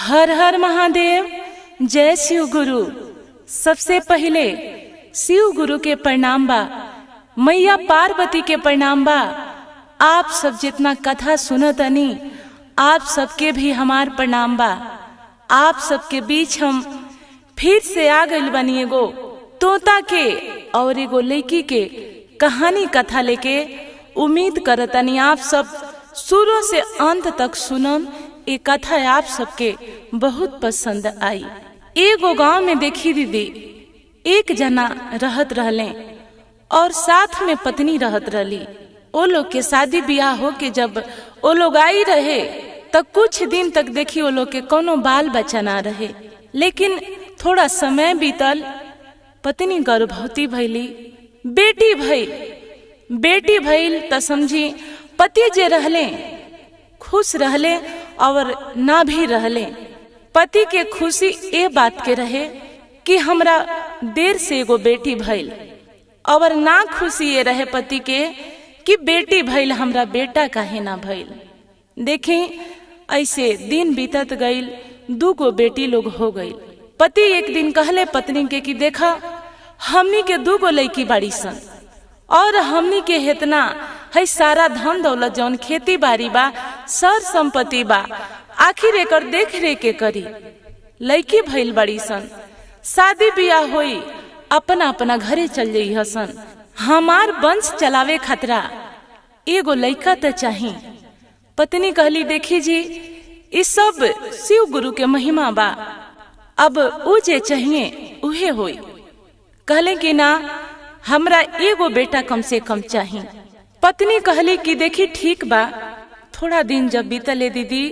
हर हर महादेव। जय शिव गुरु। सबसे पहले शिव गुरु के प्रणाम बा, मैया पार्वती के प्रणाम बा। आप सब जितना कथा सुनतनी आप सबके भी हमार प्रणाम बा। आप सबके बीच हम फिर से आ गइल बनी एगो तोता के और एगो लड़की के कहानी कथा लेके। उम्मीद करतनी आप सब शुरू से अंत तक सुनम। ये कथा आप सबके बहुत पसंद आई। एगो गांव में देखी दीदी, एक जना रहत रहले और साथ में पत्नी रहत रहली। ओ लोग के शादी ब्याह हो के जब ओ लोग आई रहे तब कुछ दिन तक देखी ओ लोग के कोनो बाल बच्चा ना रहे। लेकिन थोड़ा समय बीतल, पत्नी गर्भवती भइली, बेटी भइल त समझी पति जे रहले खुश रहले और ना भी रहले। पति के खुशी ए बात के रहे कि हमरा देर से एगो बेटी भइल, और ना खुशी ये रहे पति के कि बेटी भइल हमरा बेटा काहे ना भइल। देखी ऐसे दिन बीतत गइल, दूगो बेटी लोग हो गइल। पति एक दिन कहले पत्नी के कि देखा हमनी के दूगो लड़की बाड़ी सन और हमनी के हेतना है सारा धन दौलत जौन खेती बाड़ी बा सर संपत्ति बा, आखिर एकर देख रेख के करी। लड़की भइल बड़ी सन, शादी ब्याह होई, अपना अपना घरे चल जाई हसन। हमार वंश चलावे खतरा एगो लड़का तो चाही। पत्नी कहली देखी जी इस सब शिव गुरु के महिमा बा, अब उ जे चाहिए उहे होई। कहले कि ना हमरा एगो बेटा कम से कम चाहिए। पत्नी कहली कि देखी ठीक बा। थोड़ा दिन जब बीतले दीदी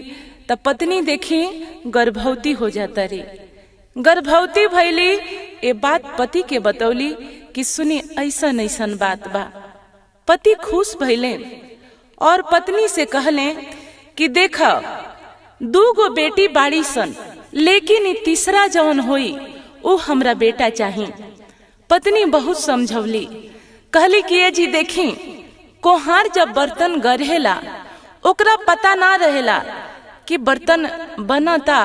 तब पत्नी देखी गर्भवती हो जाता रे। गर्भवती भइली, ये बात पति के बतौली कि सुनी ऐसन ऐसन बात बा। पति खुश भइले और पत्नी से कहले कि देखा दूगो बेटी बाड़ी सन, लेकिन तीसरा जौन होई उ हमरा बेटा चाहिए। पत्नी बहुत समझौली, कहली कि ये जी देखी कोहार जब बर्तन गढ़ेला ओकरा पता ना रहेला कि बर्तन बनता,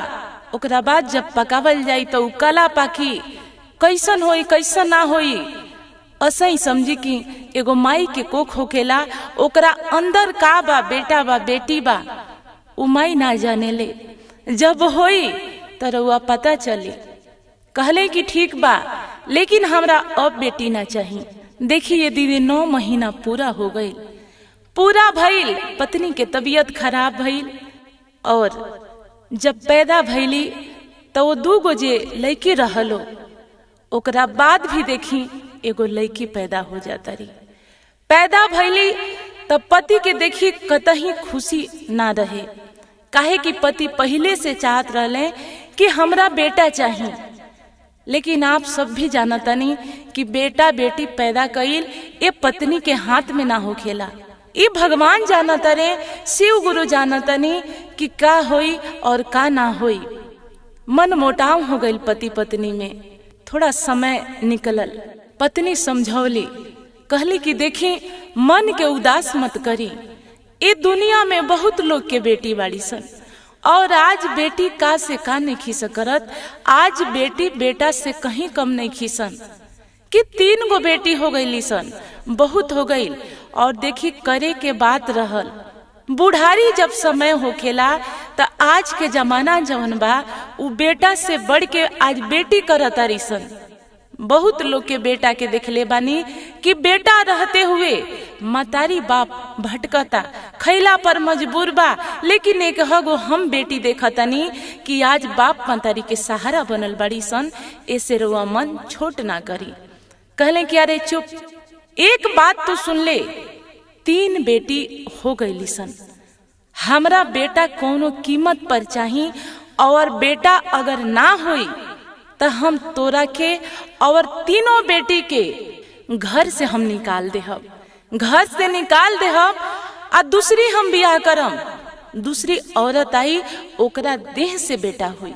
ओकरा बाद जब पकावल जाई तो उ कला पाकी कैसन होई कैसन ना होई। असही समझी कि एगो माई के कोख होकेला, ओकरा अंदर का बा बेटा बा बेटी बा उ माई ना जाने ले। जब होई तो रउआ पता चली। कहले कि ठीक बा, लेकिन हमरा अब बेटी ना चाहिए। देखिए दीदी 9 महीना पूरा हो गई, पूरा भइल, पत्नी के तबीयत खराब भइल और जब पैदा भइली तो वो दूगो जे लड़की रहलो ओकरा बाद भी देखी एगो लड़की पैदा हो जाता रही। पैदा भइली तब पति के देखी कतही खुशी ना रहे, काहे कि पति पहले से चाहत रहले कि हमरा बेटा चाहिए। लेकिन आप सब भी जानतनी कि बेटा बेटी पैदा कईल ये पत्नी के हाथ में ना होखेला। ये भगवान जानता रे, शिव गुरु जानतनी कि का होई और का ना होई। मन मोटाव हो गई पति पत्नी में। थोड़ा समय निकलल, पत्नी समझौली, कहली कि देखी मन के उदास मत करी। ये दुनिया में बहुत लोग के बेटी बाड़ी सन और आज बेटी का से का नहीं खीस करत। आज बेटी बेटा से कहीं कम नहीं खीसन कि 3 गो बेटी हो गई सन, बहुत हो गई। और देखी करे के बात रहल, बुढ़ारी जब समय होखेला तो आज के जमाना जवन बा उ बेटा से बढ़ के आज बेटी करतारी सन। बहुत लोग के बेटा के देखले बानी कि बेटा रहते हुए मतारी बाप भटकता, खैला पर मजबूर बा। लेकिन एक हगो हम बेटी देखतनी कि आज बाप मतारी के सहारा बनल बड़ी सन। ऐसे रुआ मन छोट ना करी। कहले कि अरे चुप, एक बात तो सुन ले, 3 बेटी हो गई सन, हमरा बेटा कोनो कीमत पर चाहिए। और बेटा अगर ना होई तो हम तोरा के और 3 बेटी के घर से हम निकाल देहब, घर से निकाल देहब आ दूसरी हम बियाह करम। दूसरी औरत आई ओकरा देह से बेटा हुई।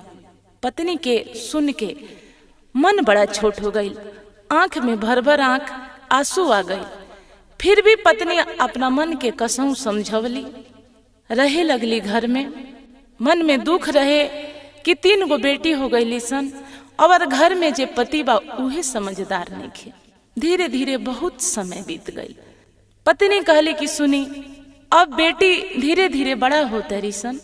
पत्नी के सुन के मन बड़ा छोट हो गई, आंख में भर भर आंख आंसू आ गई। फिर भी पत्नी अपना मन के कसम समझवली, रहे लगली घर में। मन में दुख रहे कि 3 गो बेटी हो गई सन और घर में जे पति बा उहे समझदार नहीं खे। धीरे धीरे बहुत समय बीत गई। पत्नी कहली कि सुनी, अब बेटी धीरे धीरे बड़ा होता रही सन,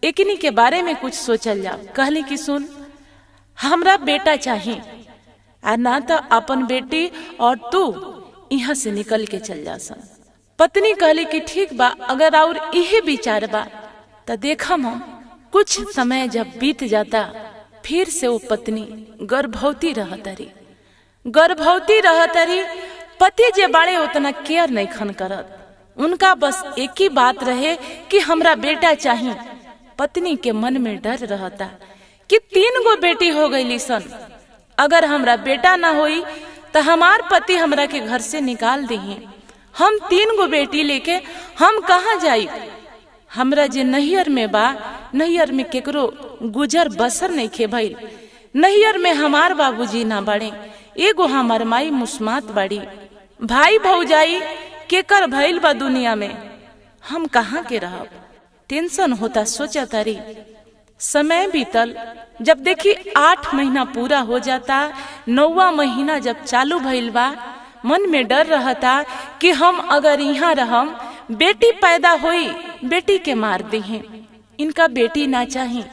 एकनी के बारे में कुछ सोचल जाओ। कहली कि सुन, हमरा बेटा चाहिए आ ना तो अपन बेटी और तू यहाँ से निकल के चल जा सन। पत्नी कहली कि ठीक बा, अगर और यही विचार बा तो देखम हम। कुछ समय जब बीत जाता फिर से वो पत्नी गर्भवती रहतरी। पति जे बाड़े उतना केयर नहीं खन करत। उनका बस एक ही बात रहे कि हमरा बेटा चाहिए। पत्नी के मन में डर रहता कि 3 गो बेटी हो गई सन, अगर हमरा बेटा ना होई तो हमार पति हमरा के घर से निकाल दही। हम 3 गो बेटी लेके हम कहाँ जाई? हमरा जे नैहर में बा, नैहर में केकरो गुजर बसर नहीं खे भइल। नैहर में हमार बाबूजी ना बाड़े, एगो हमार माई मुस्मात बाड़ी। भाई भौजाई केकर भइल बा दुनिया में, हम कहाँ के रहब? टेंशन होता सोचा तारी। समय बीतल, जब देखी 8 महीना पूरा हो जाता, 9वां महीना जब चालू भइल बा, मन में डर रहता कि हम अगर यहाँ रहम, बेटी पैदा हुई, बेटी के मार दी हैं। इनका बेटी ना चाहिए।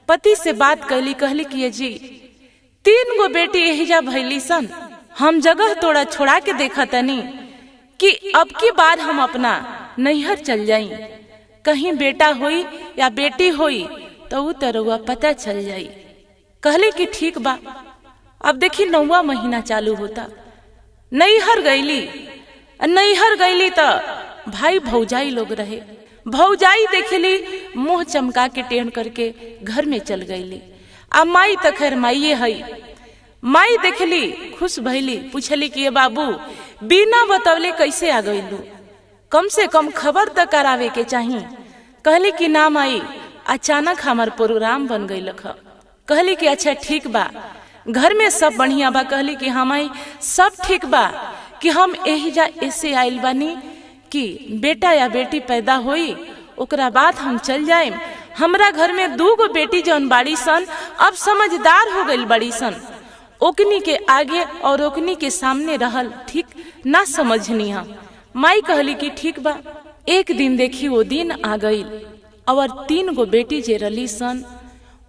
पति से बात कहली कि जी 3 गो बेटी एहिजा भइली सन, हम जगह तोड़ा छोड़ा के देखा तनी कि अब की बार हम अपना नैहर चल जाई। कहीं बेटा हुई या बेटी हुई तो उ तरुआ पता चल जाई। कहले कि ठीक बा। अब देखी 9वां महीना चालू होता। नैहर गईली तो भाई भौजाई लोग रहे। भौजाई देखली, मुंह चमका के टेढ़ करके घर में चल गईली। आ माई तो खैर माइये हई। माई देखली, खुश भइली, पूछली कि ये बाबू बिना बतवले कैसे आ गईलू? कम से कम खबर तो करावे के चाहिए। कहली कि ना माई, अचानक हमार प्रोग्राम बन गई। कहली कि अच्छा ठीक बा, घर में सब बढ़िया बा? कहली कि हाँ माई सब ठीक बा, कि हम एहिजा ऐसे आइल बानी कि बेटा या बेटी पैदा होई, ओकरा बाद हम चल जाए। हमरा घर में 2 गो बेटी जौन बाड़ी सन अब समझदार हो गई बड़ी सन। ओकनी के आगे और ओकनी के सामने रहल ठीक ना समझनी हम। माई कहली कि ठीक बा। एक दिन देखी वो दिन आ गई और 3 गो बेटी जे रली सन,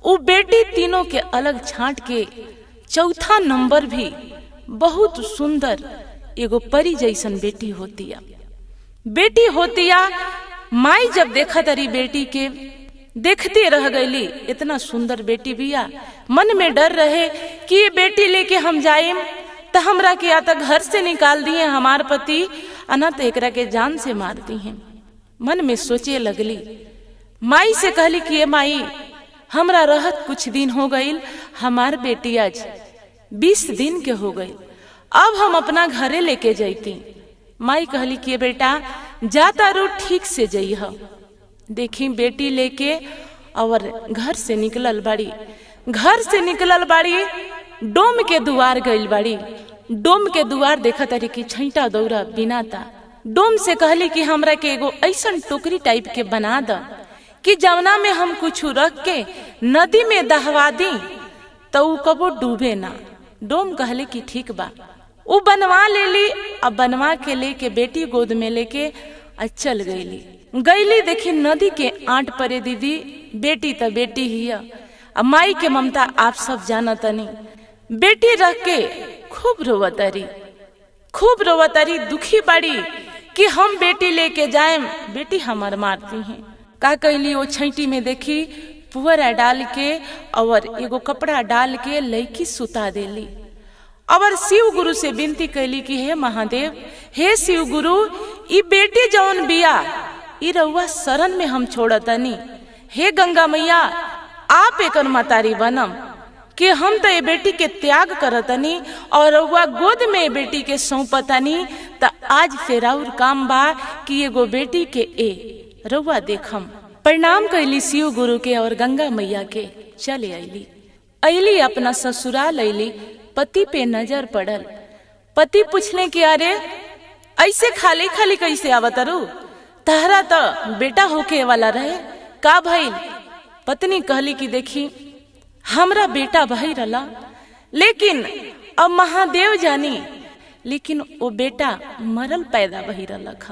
वो बेटी तीनों के अलग छांट के 4था नंबर भी बहुत सुंदर एगो परी जैसन बेटी होतिया। माई जब देखा तरी बेटी के, देखते रह गईली। इतना सुंदर बेटी बिया। मन में डर रहे कि ये बेटी लेके हम जाएम तो हमरा के या तो घर से निकाल दिए हमार पति, अना तो एकरा के जान से मार दी हैं। मन में सोचे लगली। माई से कहली कि ये माई, हमरा रहत कुछ दिन हो गईल, हमार बेटी आज 20 दिन के हो गई, अब हम अपना घरे लेके जाती। माई कहली कि बेटा जाता रू ठीक से जइह। देखी बेटी लेके और घर से निकलल बाड़ी। डोम के दुआर गइल बाड़ी। डोम के दुआर देखा तारी कि छैटा दौरा बिनाता। डोम से कहली कि हमरा के एगो ऐसन टोकरी टाइप के बना द कि जवना में हम कुछ रख के नदी में दहवा दी तो उ कबो डूबे ना। डोम कहले कि ठीक बा। उ बनवा लेली। अब बनवा के लेके बेटी गोद में लेके चल गईली। देखी नदी के आंट परे दीदी, बेटी तो बेटी ही। अब माई के ममता आप सब जानतनी। बेटी रख के खूब रोवतारी, दुखी बाड़ी कि हम बेटी लेके जाएम, बेटी हमार मारती हैं। का कैली, वो छैटी में देखी पुअरा डाल के और एगो कपड़ा डाल के लईकी सुता देली। और शिव गुरु से विनती कैली कि हे महादेव, हे शिव गुरु, ई बेटी जौन बिया ई रउआ शरण में हम छोड़तनी। हे गंगा मैया, आप एकर मतारी बनम कि हम तो ये बेटी के त्याग करतनी और रउआ गोद में बेटी के सौंपतनी। त आज फिर और काम बा कि एगो बेटी के रउआ देखम। प्रणाम कैली शिव गुरु के और गंगा मैया के चले अली। अपना ससुराल अली। पति पे नजर पड़ल। पति पूछले कि अरे ऐसे खाली खाली कैसे आवतरू? तहरा तो बेटा होके वाला रहे, का भइल? पत्नी कहली कि देखी हमरा बेटा भई रला, लेकिन अब महादेव जानी, लेकिन वो बेटा मरल पैदा भई रलक।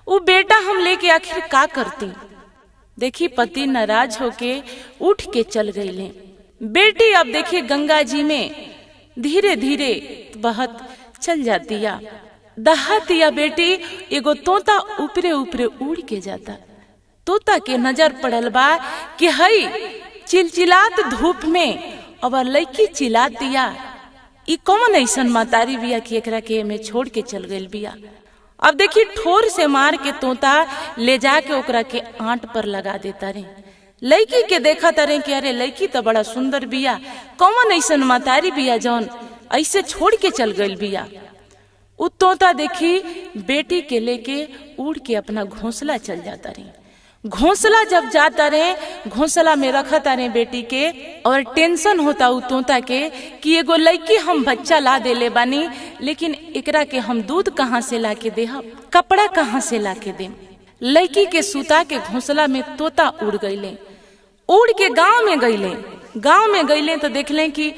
वो बेटा हम लेके आखिर का करती। देखी पति नाराज होके उठ के चल गईले। बेटी अब देखिए गंगा जी में धीरे धीरे बहत चल जाती या दहातिया। बेटी एगो तोता ऊपरे ऊपरे उड़ के जाता। तोता के नजर पड़ल बा कि हई चिलचिलात धूप में अब लड़की चिल्ला दिया। ई कौन ऐसन मातारी बिया कि एकरा के में छोड़ के चल गई बिया। अब देखी ठोर से मार के तोता ले जाके ओकरा के आंट पर लगा देता रे। लड़की के देखा तारे कि अरे लड़की तो बड़ा सुंदर बिया, कौन ऐसन मातारी बिया जौन ऐसे छोड़ के चल गई बिया। उ तोता देखी बेटी के लेके उड़ के अपना घोंसला चल जाता रे। घोंसला जब जाता रे, घोंसला में रखता रे बेटी के, और टेंशन होता उ तोता के कि एगो लड़की हम बच्चा ला देले बानी, लेकिन एकरा के हम दूध कहाँ से ला के दे, कपड़ा कहाँ से ला के दे। लड़की के सुता के घोंसला में तोता उड़ गईले। उड़ के गांव में गईले। गांव में गईले तो देखले कि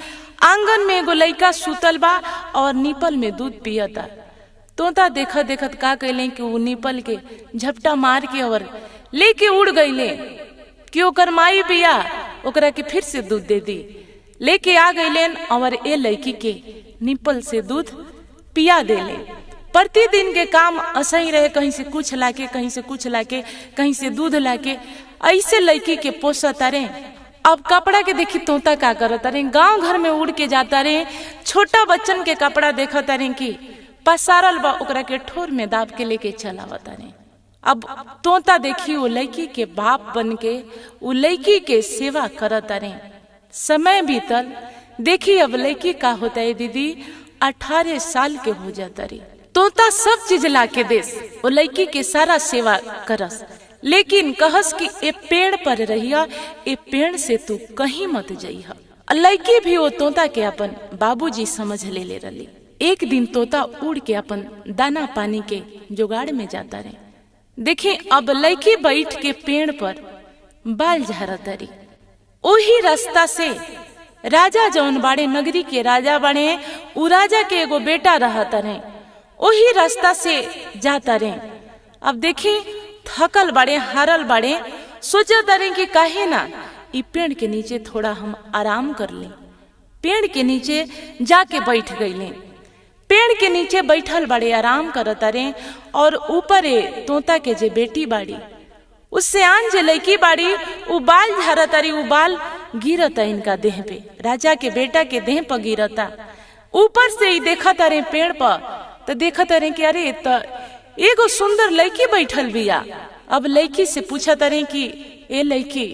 आंगन में एगो लड़का सुतल बा और नीपल में दूध पियता। तोता देखत देखत का कैले कि वो नीपल के झपटा मार के और लेके उड़ गईले कि ओकर माई बिया ओकरा के फिर से दूध दे दी। लेके आ गईले और ए लड़की के नीपल से दूध पिया देले। प्रतिदिन के काम असही रहे, कहीं से कुछ लाके, कहीं से कुछ लाके, कहीं से दूध लाके, ऐसे लड़की के पोसता रे। अब कपड़ा के देखी तोता का करता रे, गांव घर में उड़ के जाता रे। छोटा बच्चन के कपड़ा देखता रे कि पसारल बा, ओकरा के ठोर में दाब के लेके चलावता रे। अब तोता देखी वो लड़की के बाप बन के वो लड़की के सेवा करता रे। समय बीतल, देखी अब लड़की का होता है दीदी 18 साल के हो जाता रे। तोता सब चीज ला के देस, वो लड़की के सारा सेवा करस, लेकिन कहस कि ए पेड़ पर रहिया, ए पेड़ से तू कहीं मत जइहा। लड़की भी वो तोता के अपन बाबूजी समझ ले रही। एक दिन तोता उड़ के अपन दाना पानी के जुगाड़ में जाता रहे। देखी अब लड़की बैठ के पेड़ पर बाल झाड़ता रही। ओही रास्ता से राजा जौन बाड़े, नगरी के राजा बाड़े, उ राजा के एगो बेटा रहता रहे, ओही रास्ता से जाता रहे। अब देखी थकल बाड़े, हारल बाड़े, सोचता रहे कि काहे ना ई पेड़ के नीचे थोड़ा हम आराम कर ले। पेड़ के नीचे जाके बैठ गईले। पेड़ के नीचे बैठल बाड़े, आराम करता रे। और ऊपर तोता के जे बेटी बाड़ी, उससे आन जे लड़की बाड़ी, उ बाल झाड़ता री, उ बाल गिरता इनका देह पे, राजा के बेटा के देह पर गिरता। ऊपर से ही देखता रे पेड़ पर, तो देखता रे कि अरे तो एगो सुंदर लड़की बैठल बिया। अब लड़की से पूछता रे कि ए लड़की,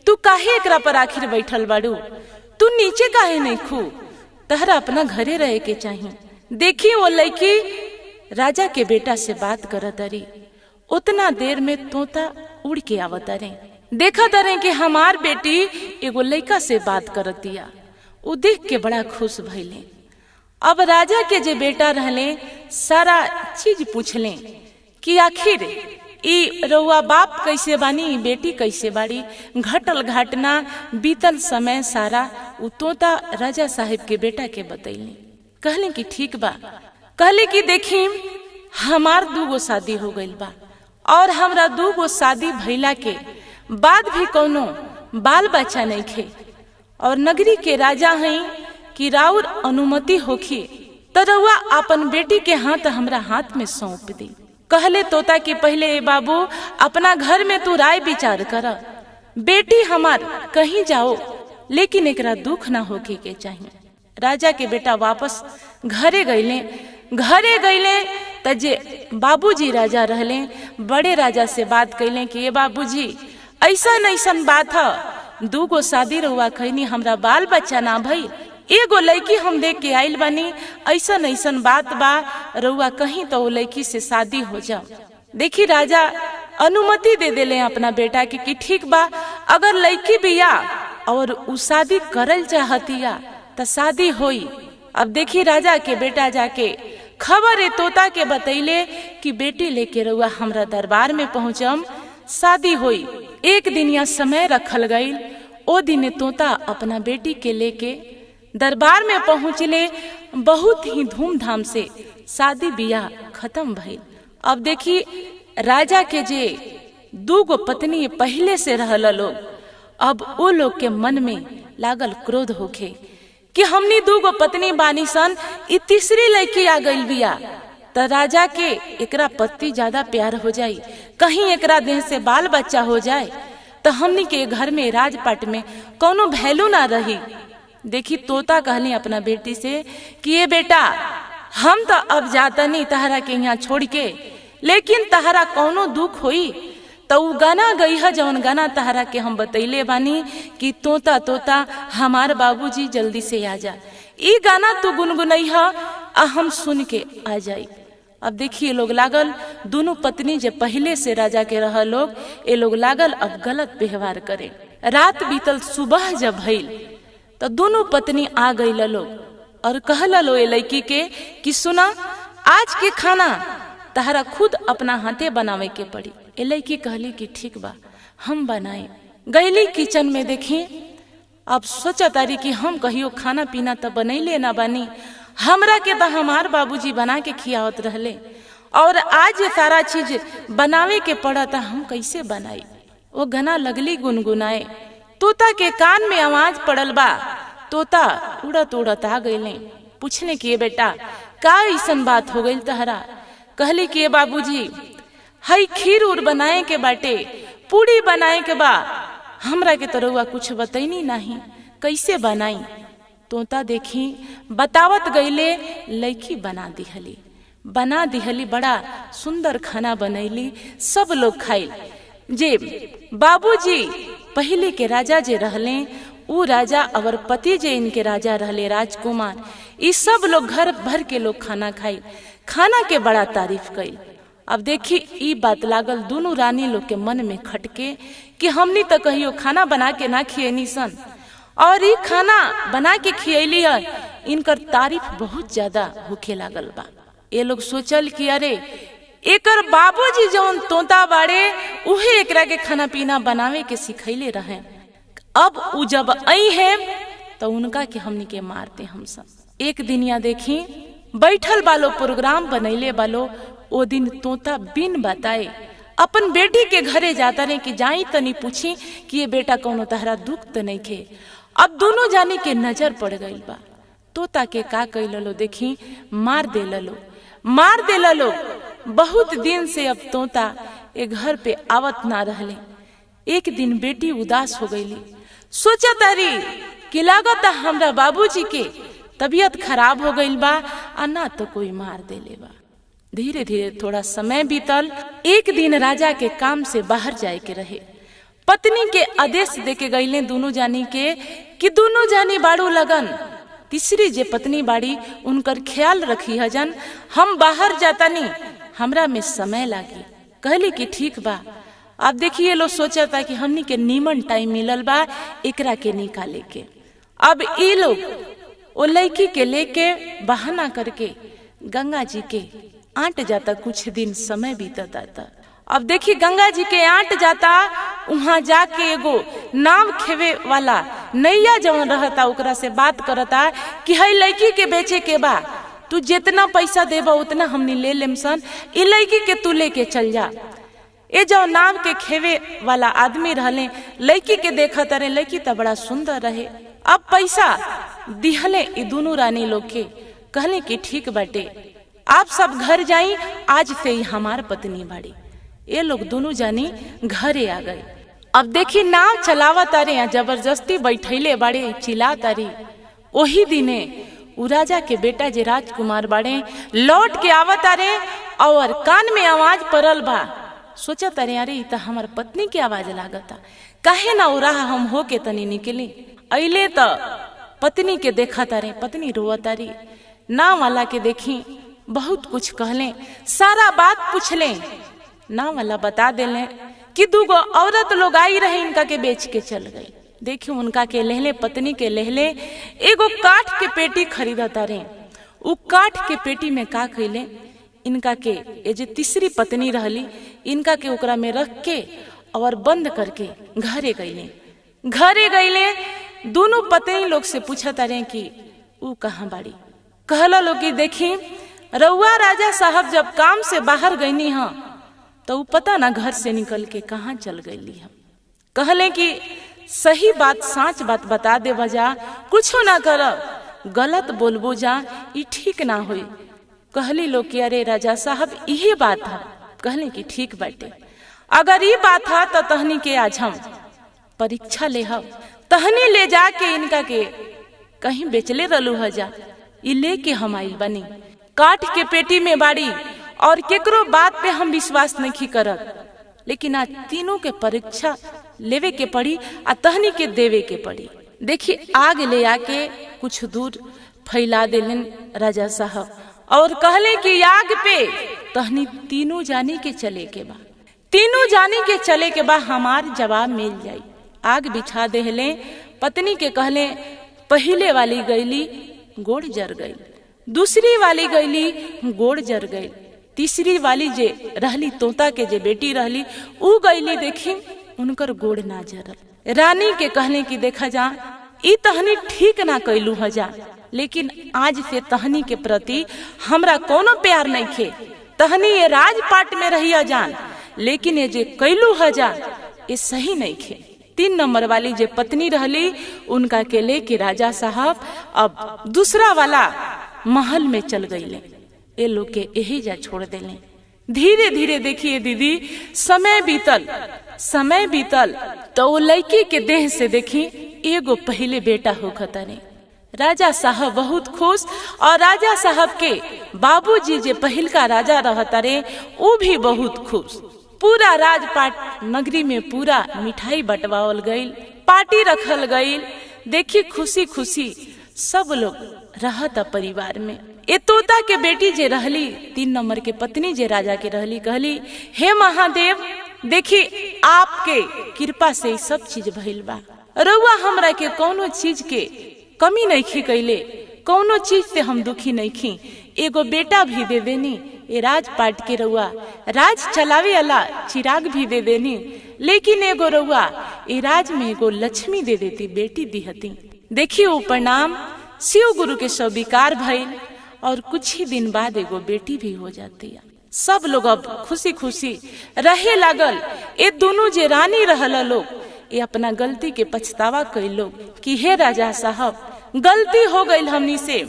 तू काहे एकरा पर आखिर बैठल बाड़ू, तू नीचे काहे नहीं खू, तहरा अपना घरे रहे के चाहिए। देखी वो लड़की राजा के बेटा से बात करत रही। उतना देर में तोता उड़ के आवता रे। देखा तारे कि हमार बेटी एगो लड़का से बात करत दिया। उ देख के बड़ा खुश भइले। अब राजा के जे बेटा रहले सारा चीज पूछले कि आखिर ई रउआ बाप कैसे बानी, बेटी कैसे बाड़ी, घटल घटना बीतल समय सारा उ तोता राजा साहिब के बेटा के बतैले। कहले कि ठीक बा। कहले कि देखी हमार 2 शादी हो गइल बा और हमरा 2 शादी भइला के बाद भी कोनो बाल बच्चा नहीं खे, और नगरी के राजा हैं कि राउर अनुमति होखी तो रउआ अपन बेटी के हाथ हमरा हाथ में सौंप दी। कहले तोता कि पहले बाबू अपना घर में तू राय विचार कर, बेटी हमार कहीं जाओ लेकिन एकरा दुख ना होके के चाहिए। राजा के बेटा वापस घरे गईले त जे बाबूजी राजा रहले बड़े राजा से बात कैले कि ये बाबूजी ऐसा बात है, 2 शादी रहुआ खैनी, हमरा बाल बच्चा ना भई, एगो लड़की हम देख के आइल बानी, ऐसा बात बा, रहुआ कहीं तो लड़की से शादी हो जाओ। देखी राजा अनुमति दे देले अपना बेटा के कि ठीक बा, अगर लड़की बिया और उ शादी करल चाहतिया तो शादी होई। अब देखी राजा के बेटा जाके खबर तोता के बतैले कि बेटी लेके रउआ हमरा दरबार में पहुंचम, शादी होई। एक दिन या समय रखल गई। ओ दिन तोता अपना बेटी के लेके दरबार में पहुँचले। बहुत ही धूमधाम से शादी बियाह खत्म भइल। अब देखी राजा के जे 2 पत्नी पहले से रहल लोग, अब वो लोग के मन में लागल क्रोध होखे कि हमनी 2 पत्नी बानी सन, इ तीसरी लड़की आ गइल बिया, त राजा के एकरा पति ज्यादा प्यार हो जाई, कहीं एकरा देह से बाल बच्चा हो जाए तो हमनी के घर में राजपाट में कोनो वैल्यू ना रही। देखी तोता कहली अपना बेटी से कि ये बेटा, हम तो अब जाता नहीं तहरा के यहाँ छोड़ के, लेकिन तहरा कोनो दुख होई तो उ गाना गई है जौन गाना तहरा के हम बतैले बानी कि तोता तोता हमार बाबूजी जल्दी से आ जा। ई गाना तू गुनगुनई है आ हम सुन के आ जाई। अब देखिए लोग लागल दोनों पत्नी जे पहले से राजा के रह लोग, ये लोग लागल अब गलत व्यवहार करे। रात बीतल, सुबह जब भइल तो दोनों पत्नी आ गई लोग और कहला लो ये लड़की के कि सुना, आज के खाना तहरा खुद अपना हाथे बनावे के पड़ी। ये लड़की कहली कि ठीक बा, हम बनाए। गईली किचन में, देखी अब सोचा तारी कि हम कहियो खाना पीना तो बनैले ना बानी, हमरा के तो हमार बाबूजी बना के खियावत रहले और आज ये सारा चीज बनावे के पड़ा था, हम कैसे बनाई। वो गाना लगली गुनगुनाए। तोता के कान में आवाज पड़ल बा। तोता उड़त उड़त आ गईले, पूछने की बेटा का ऐसन बात हो गई तहरा। कहली कि बाबूजी, हई खीर उर बनाए के बाटे, पूड़ी बनाए के बा, हमरा के तरुआ कुछ बतैनी नहीं, कैसे बनाई। तोता देखी बतावत गईले, लड़की बना दिहली, बड़ा सुंदर खाना बनैली। सब लोग खाइल। जे बाबूजी पहले के राजा जे रहले, उ राजा और पति जे इनके राजा रहले राजकुमार, ये सब लोग घर भर के लोग खाना खाई, खाना के बड़ा तारीफ कई। अब देखी ई बात लागल दोनों रानी लोग के मन में खटके कि हमनी तो कहियो खाना बना के ना खियनी सन, और ई खाना बना के खियली है, इनकर तारीफ बहुत ज्यादा होखे लागल बा। ये लोग सोचल कि अरे एकर बाबूजी जौन तोता बाड़े उहे एकरा के खाना पीना बनावे के सिखैले रहे। अब उ जब आई है तो उनका के हमनी के मारते हम सब। एक दिन या देखी बैठल बालो प्रोग्राम बनैले बालो, ओ दिन तोता बिन बताए अपन बेटी के घरे जाता रहे कि जाई तनी पूछी कि ये बेटा कोनो तहरा दुख तो नहीं खे। अब दोनों जानी के नजर पड़ गई बा। तोता के का कैलो देखी, मार दे लो। बहुत दिन से अब तोता ए घर पे आवत ना रहले। एक दिन बेटी उदास हो गईली, सोचा तारी कि लागत हमरा बाबूजी के तबीयत खराब हो गईल बा, आ ना तो कोई मार देले बा। धीरे धीरे थोड़ा समय बीतल। एक दिन राजा के काम से बाहर जाए के रहे। पत्नी के आदेश देके गईले दोनों जानी के कि दोनों जानी बाड़ू लगन, तीसरी जे पत्नी बाड़ी उनकर ख्याल रखी हजन, हम बाहर जाता नहीं, हमरा में समय लागी। कहली कि ठीक बा। अब देखिए लोग सोचा था कि हमनी के नीमन टाइम मिलल बा एकरा के निकाले के। अब ये लोग वो लड़की के लेके बहाना करके गंगा जी के आंट जाता। कुछ दिन समय बीतता था। अब देखी गंगा जी के आंट जाता, वहां जाके एगो नाव खेवे वाला नैया जवन रहता ओकरा से बात करता कि हई लड़की के बेचे के बा, तू जितना पैसा देबा उतना हमनी ले लेम सन, ई लड़की के तू लेके चल जा। ये जो नाव के खेवे वाला आदमी रहले, लड़की के देखा तारे, लड़की तो बड़ा सुंदर रहे। अब पैसा दिहले ई दोनों रानी लोग के, कहले कि ठीक बाटे, आप सब घर जाई, आज से ही हमार पत्नी बाड़ी। ये लोग दोनों जानी घरे आ गए। अब देखी नाव चलावा तारे, जबरदस्ती बैठैले बाड़े, चिल्ला तारी। वही दिने उ राजा के बेटा जे राजकुमार बाड़े लौट के आवा तारे और कान में आवाज पड़ल बा। सोचा तारे अरे ई त हमार पत्नी की आवाज लागता, काहे ना उरा हम हो के तनी निकली। अइले त पत्नी के देखा तारे, पत्नी रोआ तारी। नाव वाला के देखी बहुत कुछ कहले, सारा बात पूछले। नाव वाला बता देले कि 2 औरत लोग आई रहे, इनका के बेच के चल गई। देखियो उनका के लेहले, पत्नी के लेहले एगो काठ के पेटी खरीदा तारे। उ काठ के पेटी में का कैले, इनका के ये जे तीसरी पत्नी रहली, इनका के ओकरा में रख के और बंद करके घरे गईले। घरे गईले दोनों पत्नी लोग से पूछा तारे कि ऊ कहाँ बाड़ी। कहला लोग कि देखी रउआ राजा साहब जब काम से बाहर गईनी हाँ तो ऊ पता ना घर से निकल के कहाँ चल गईली हम। कहले कि सही बात साच बात बता दे बजा, कुछो ना कर, गलत बोलबो जा, ई ठीक ना होई। कहली लोग कि अरे राजा साहब यही बात है। कहले कि ठीक बाटे, अगर ये बात है तो तहनी के आज हम परीक्षा ले हम, तहनी ले जाके इनका के कहीं बेचले रहलू हजा, ई लेके हम आइल बनी, काठ के पेटी में बाड़ी और केकरो बात पे हम विश्वास नहीं करत, लेकिन आज तीनों के परीक्षा लेवे के पड़ी आ तहनी के देवे के पड़ी। देखिए आग ले आके कुछ दूर फैला देलन राजा साहब और कहले कि आग पे तहनी तीनों जानी के चले के बा, तीनों जानी के चले के बा, हमार जवाब मिल जाई। आग बिछा देहले, पत्नी के कहले पहले वाली गईली गोड़ जर गई, दूसरी वाली गईली गोड़ जर गई, तीसरी वाली जे रहली तोता के जे बेटी रहली ऊ गईली देखी उनकर गोड़ ना जरल। रानी के कहले कि देखा जा ई तहनी ठीक ना कैलू हजा, लेकिन आज से तहनी के प्रति हमरा कोनो प्यार नहीं खे, तहनी ये राजपाट में रही जान, लेकिन ये जे कैलू हजा ये सही नहीं खे। 3 नंबर वाली जे पत्नी रहली उनका के लेके राजा साहब अब दूसरा वाला महल में चल गईले, ये लोग के यही जा छोड़ देले। धीरे धीरे देखिए दीदी समय बीतल तो वो लड़की के देह से देखी एगो पहले बेटा होखतने। राजा साहब बहुत खुश और राजा साहब के बाबूजी जे पहिल का राजा रहतरे वो भी बहुत खुश। पूरा राजपाट नगरी में पूरा मिठाई बंटवावल गईल, पार्टी रखल गईल। देखी खुशी खुशी सब लोग रहता परिवार में। ए तोता के बेटी जे रहली 3 नंबर के पत्नी जे राजा के रहली कहली हे महादेव देखी आपके कृपा से सब चीज भइल बा, रउआ हमरा के कोनो चीज के कमी नहीं खी कैले, कोनो चीज से हम दुखी नहीं खी, एगो बेटा भी दे देनी, ए राजपाट के रउआ राज चलावे वाला चिराग भी दे देनी, लेकिन एगो रउआ ए राज में एगो लक्ष्मी दे देती, बेटी दिहती। देखिए वो प्रणाम शिव गुरु के स्वीकार भइल और कुछ ही दिन बाद एगो बेटी भी हो जाती है। सब लोग अब खुशी खुशी रहे लागल। ये दोनों जे रानी रहल लोग ये अपना गलती के पछतावा कैलो कि हे राजा साहब गलती हो गई हमनी से,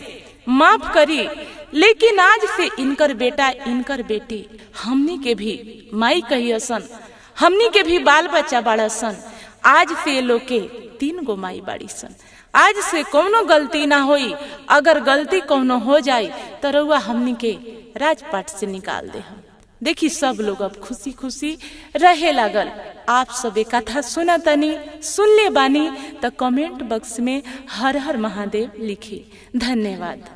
माफ करी, लेकिन आज से इनकर बेटा इनकर बेटी हमनी के भी माई कहियसन, हमनी के भी बाल बच्चा बाड़ा सन। आज से लोग के 3 गो माई बाड़ी सन, आज से कोनो गलती ना होई, अगर गलती कोनो हो जाए तो रउआ हमनी के राजपाट से निकाल दे हम। देखी सब लोग अब खुशी खुशी रहे लागल। आप सब एक कथा सुना तनी, सुन ले बानी तो कमेंट बॉक्स में हर हर महादेव लिखी। धन्यवाद।